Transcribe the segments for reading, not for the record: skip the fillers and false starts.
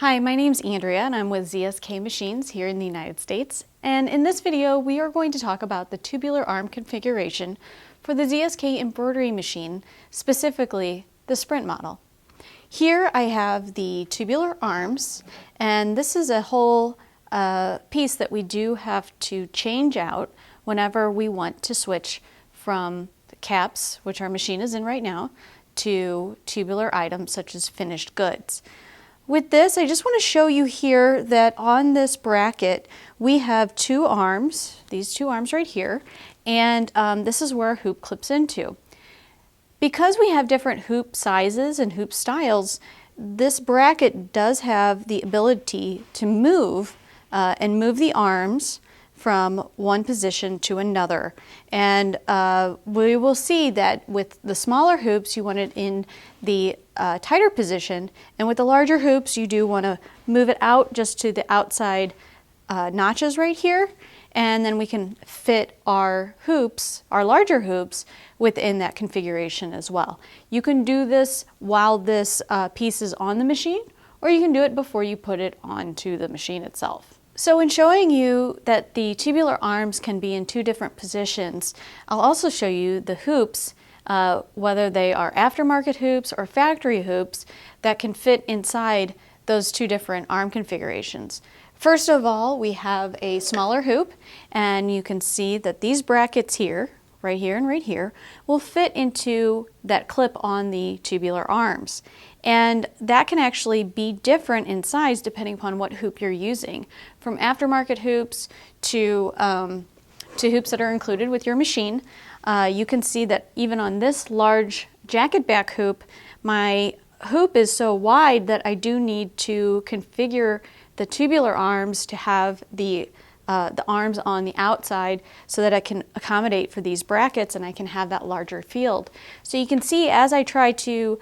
Hi, my name's Andrea and I'm with ZSK Machines here in the United States. And in this video, we are going to talk about the tubular arm configuration for the ZSK embroidery machine, specifically the Sprint model. Here I have the tubular arms, and this is a whole piece that we do have to change out whenever we want to switch from the caps, which our machine is in right now, to tubular items such as finished goods. With this, I just want to show you here that on this bracket, we have two arms, these two arms right here, and this is where a hoop clips into. Because we have different hoop sizes and hoop styles, this bracket does have the ability to move and move the arms from one position to another. And we will see that with the smaller hoops, you want it in the tighter position, and with the larger hoops, you do want to move it out just to the outside notches right here, and then we can fit our hoops, our larger hoops, within that configuration as well. You can do this while this piece is on the machine, or you can do it before you put it onto the machine itself. So in showing you that the tubular arms can be in two different positions, I'll also show you the hoops, whether they are aftermarket hoops or factory hoops, that can fit inside those two different arm configurations. First of all, we have a smaller hoop, and you can see that these brackets here, right here and right here, will fit into that clip on the tubular arms. And that can actually be different in size depending upon what hoop you're using. From aftermarket hoops to hoops that are included with your machine, you can see that even on this large jacket back hoop, my hoop is so wide that I do need to configure the tubular arms to have the arms on the outside so that I can accommodate for these brackets and I can have that larger field. So you can see as I try to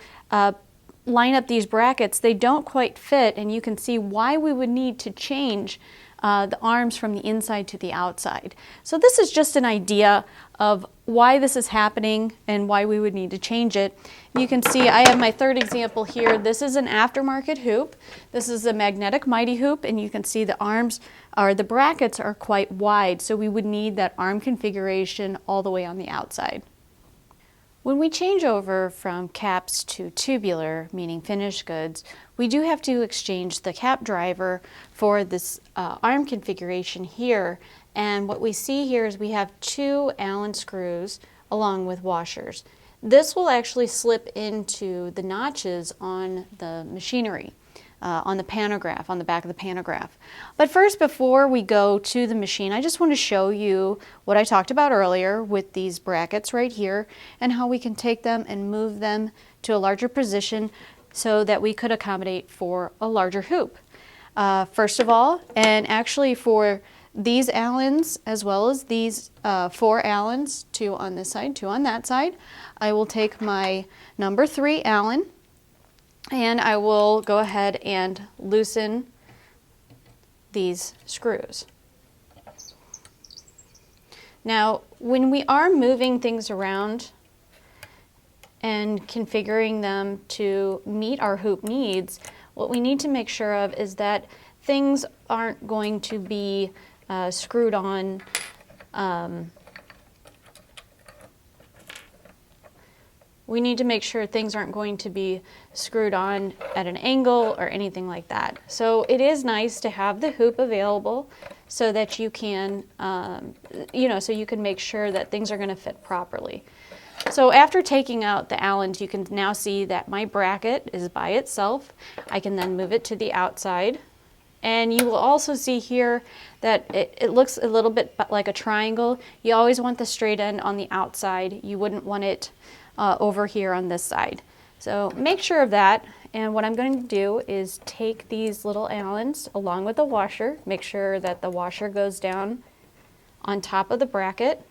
line up these brackets, they don't quite fit, and you can see why we would need to change the arms from the inside to the outside. So this is just an idea of why this is happening and why we would need to change it. You can see I have my third example here. This is an aftermarket hoop. This is a magnetic mighty hoop, and you can see the arms or the brackets are quite wide, so we would need that arm configuration all the way on the outside. When we change over from caps to tubular, meaning finished goods, we do have to exchange the cap driver for this arm configuration here. And what we see here is we have two Allen screws along with washers. This will actually slip into the notches on the machinery, on the pantograph, on the back of the pantograph. But first, before we go to the machine, I just want to show you what I talked about earlier with these brackets right here and how we can take them and move them to a larger position so that we could accommodate for a larger hoop. First of all, and actually for these Allens as well as these 4 Allens, 2 on this side, 2 on that side, I will take my number 3 Allen and I will go ahead and loosen these screws. Now, when we are moving things around and configuring them to meet our hoop needs, what we need to make sure of is that things aren't going to be screwed on we need to make sure things aren't going to be screwed on at an angle or anything like that. So it is nice to have the hoop available so that you can, so you can make sure that things are going to fit properly. So after taking out the Allens, you can now see that my bracket is by itself. I can then move it to the outside. And you will also see here that it looks a little bit like a triangle. You always want the straight end on the outside. You wouldn't want it over here on this side. So make sure of that, and what I'm going to do is take these little Allens along with the washer, make sure that the washer goes down on top of the bracket,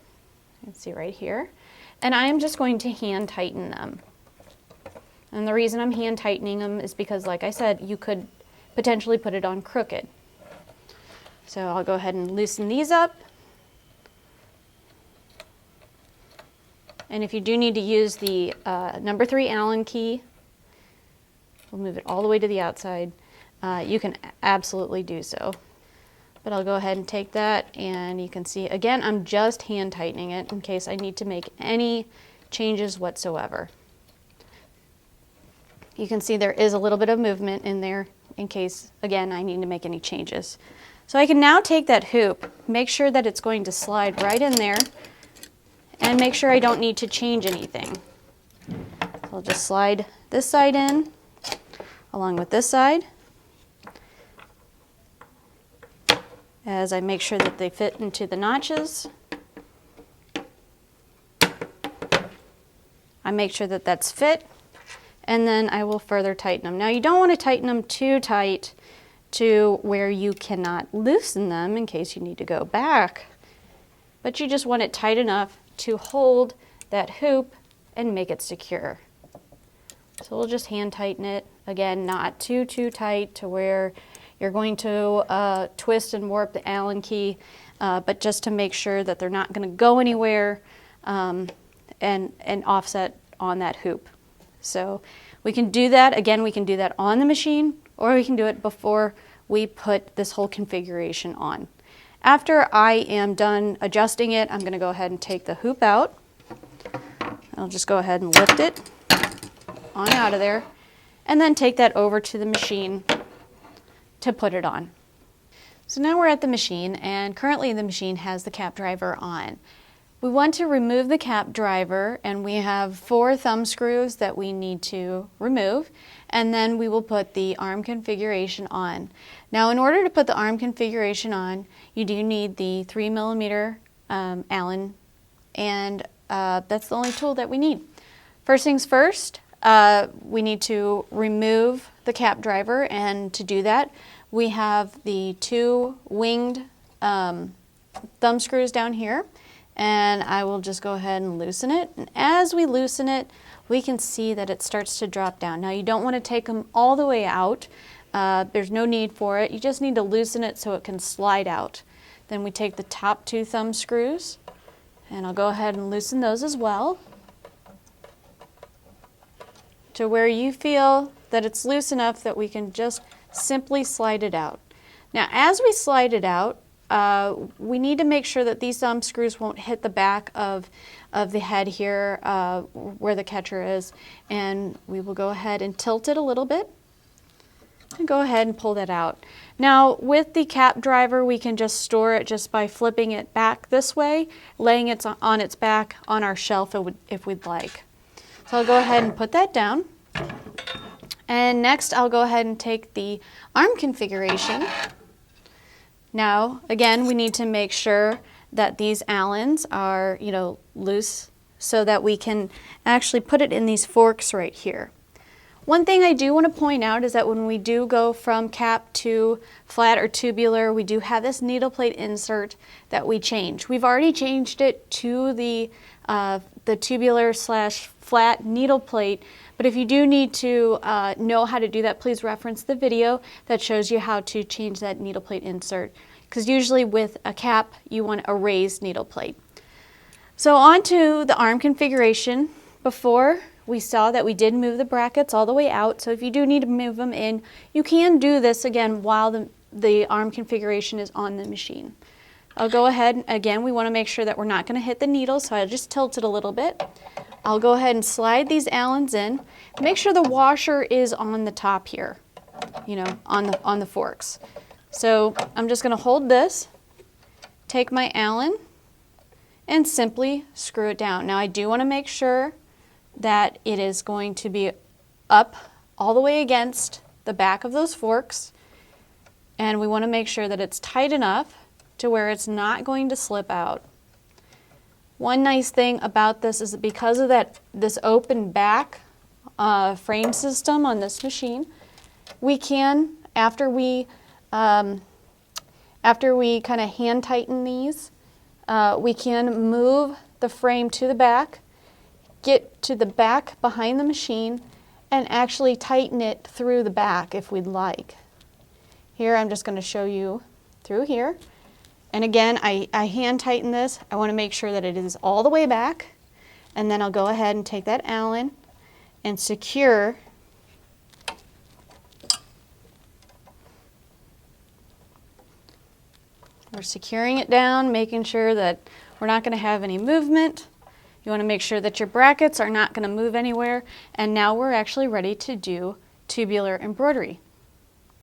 you can see right here, and I am just going to hand tighten them. And the reason I'm hand tightening them is because, like I said, you could potentially put it on crooked. So I'll go ahead and loosen these up. And if you do need to use the number 3 Allen key, we'll move it all the way to the outside. you can absolutely do so. But I'll go ahead and take that, and you can see, again, I'm just hand tightening it in case I need to make any changes whatsoever. You can see there is a little bit of movement in there in case, again, I need to make any changes. So I can now take that hoop, make sure that it's going to slide right in there, and make sure I don't need to change anything. So I'll just slide this side in along with this side as I make sure that they fit into the notches. I make sure that that's fit, and then I will further tighten them. Now you don't want to tighten them too tight to where you cannot loosen them in case you need to go back, but you just want it tight enough to hold that hoop and make it secure. So we'll just hand tighten it. Again, not too tight to where you're going to twist and warp the Allen key, but just to make sure that they're not going to go anywhere and offset on that hoop. So we can do that. Again, we can do that on the machine, or we can do it before we put this whole configuration on. After I am done adjusting it, I'm going to go ahead and take the hoop out. I'll just go ahead and lift it on out of there, and then take that over to the machine to put it on. So now we're at the machine, and currently the machine has the cap driver on. We want to remove the cap driver, and we have 4 thumb screws that we need to remove, and then we will put the arm configuration on. Now in order to put the arm configuration on, you do need the 3mm Allen, and that's the only tool that we need. First things first, we need to remove the cap driver, and to do that we have the 2 winged thumb screws down here, and I will just go ahead and loosen it. And as we loosen it, we can see that it starts to drop down. Now you don't want to take them all the way out. There's no need for it. You just need to loosen it so it can slide out. Then we take the top 2 thumb screws, and I'll go ahead and loosen those as well to where you feel that it's loose enough that we can just simply slide it out. Now as we slide it out, we need to make sure that these thumb screws won't hit the back of the head here where the catcher is, and we will go ahead and tilt it a little bit and go ahead and pull that out. Now with the cap driver, we can just store it just by flipping it back this way, laying it on its back on our shelf if we'd like. So I'll go ahead and put that down. And next I'll go ahead and take the arm configuration. Now again, we need to make sure that these Allens are, loose so that we can actually put it in these forks right here. One thing I do want to point out is that when we do go from cap to flat or tubular, we do have this needle plate insert that we change. We've already changed it to the tubular / flat needle plate, but if you do need to know how to do that, please reference the video that shows you how to change that needle plate insert, because usually with a cap you want a raised needle plate. So on to the arm configuration. Before, we saw that we did move the brackets all the way out, so if you do need to move them in, you can do this again while the arm configuration is on the machine. I'll go ahead, again, we want to make sure that we're not going to hit the needle, so I'll just tilt it a little bit. I'll go ahead and slide these Allens in. Make sure the washer is on the top here, on the forks. So I'm just going to hold this, take my Allen, and simply screw it down. Now I do want to make sure that it is going to be up all the way against the back of those forks, and we want to make sure that it's tight enough to where it's not going to slip out. One nice thing about this is that because of this open back frame system on this machine, we can, after we kind of hand tighten these, we can move the frame to the back, get to the back behind the machine, and actually tighten it through the back if we'd like. Here I'm just going to show you through here. And again, I hand tighten this. I want to make sure that it is all the way back, and then I'll go ahead and take that Allen and secure We're securing it down, making sure that we're not going to have any movement. You want to make sure that your brackets are not going to move anywhere. And now we're actually ready to do tubular embroidery.